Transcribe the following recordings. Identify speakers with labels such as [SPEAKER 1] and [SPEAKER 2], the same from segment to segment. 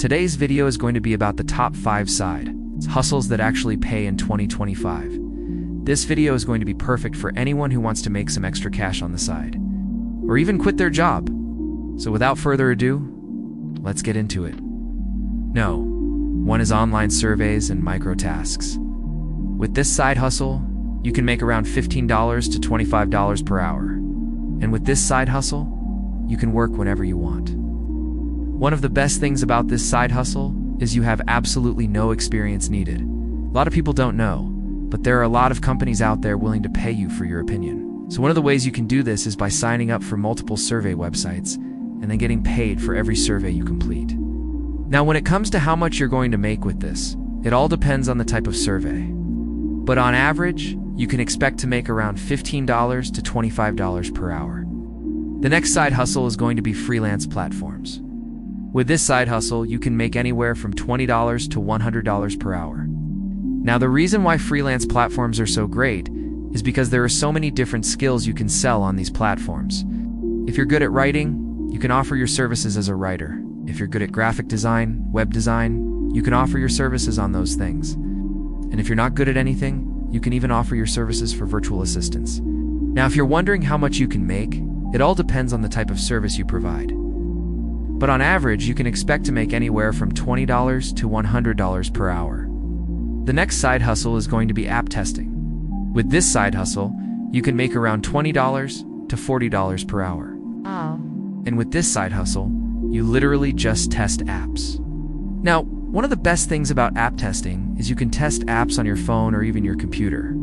[SPEAKER 1] Today's video is going to be about the top 5 side hustles that actually pay in 2025. This video is going to be perfect for anyone who wants to make some extra cash on the side, or even quit their job. So without further ado, let's get into it. No, one is online surveys and micro tasks. With this side hustle, you can make around $15 to $25 per hour. And with this side hustle, you can work whenever you want. One of the best things about this side hustle is you have absolutely no experience needed. A lot of people don't know, but there are a lot of companies out there willing to pay you for your opinion. So one of the ways you can do this is by signing up for multiple survey websites and then getting paid for every survey you complete. Now, when it comes to how much you're going to make with this, it all depends on the type of survey. But on average, you can expect to make around $15 to $25 per hour. The next side hustle is going to be freelance platforms. With this side hustle, you can make anywhere from $20 to $100 per hour. Now, the reason why freelance platforms are so great is because there are so many different skills you can sell on these platforms. If you're good at writing, you can offer your services as a writer. If you're good at graphic design, web design, you can offer your services on those things. And if you're not good at anything, you can even offer your services for virtual assistants. Now, if you're wondering how much you can make, it all depends on the type of service you provide. But on average, you can expect to make anywhere from $20 to $100 per hour. The next side hustle is going to be app testing. With this side hustle, you can make around $20 to $40 per hour. And with this side hustle, you literally just test apps. Now, one of the best things about app testing is you can test apps on your phone or even your computer.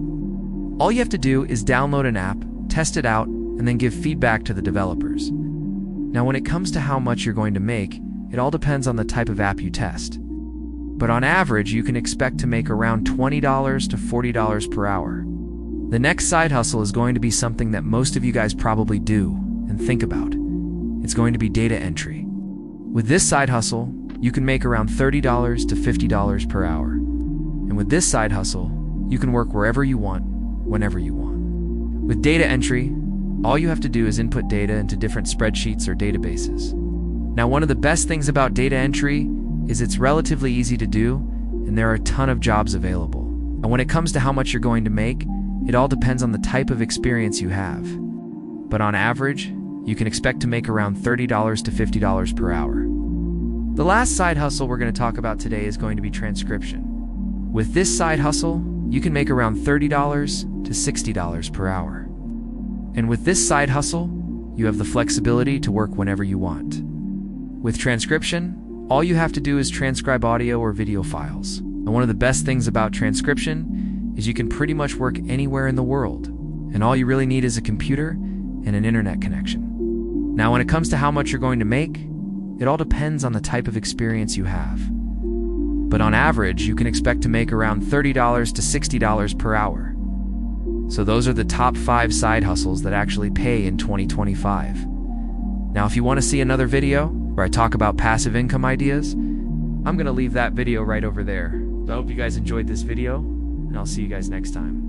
[SPEAKER 1] All you have to do is download an app, test it out, and then give feedback to the developers. Now, when it comes to how much you're going to make, it all depends on the type of app you test. But on average, you can expect to make around $20 to $40 per hour. The next side hustle is going to be something that most of you guys probably do and think about. It's going to be data entry. With this side hustle, you can make around $30 to $50 per hour. And with this side hustle, you can work wherever you want, whenever you want. With data entry, all you have to do is input data into different spreadsheets or databases. Now, one of the best things about data entry is it's relatively easy to do, and there are a ton of jobs available. And when it comes to how much you're going to make, it all depends on the type of experience you have. But on average, you can expect to make around $30 to $50 per hour. The last side hustle we're going to talk about today is going to be transcription. With this side hustle, you can make around $30 to $60 per hour. And with this side hustle, you have the flexibility to work whenever you want. With transcription, all you have to do is transcribe audio or video files. And one of the best things about transcription is you can pretty much work anywhere in the world. And all you really need is a computer and an internet connection. Now, when it comes to how much you're going to make, it all depends on the type of experience you have. But on average, you can expect to make around $30 to $60 per hour. So those are the top 5 side hustles that actually pay in 2025. Now, if you want to see another video where I talk about passive income ideas, I'm going to leave that video right over there. So I hope you guys enjoyed this video, and I'll see you guys next time.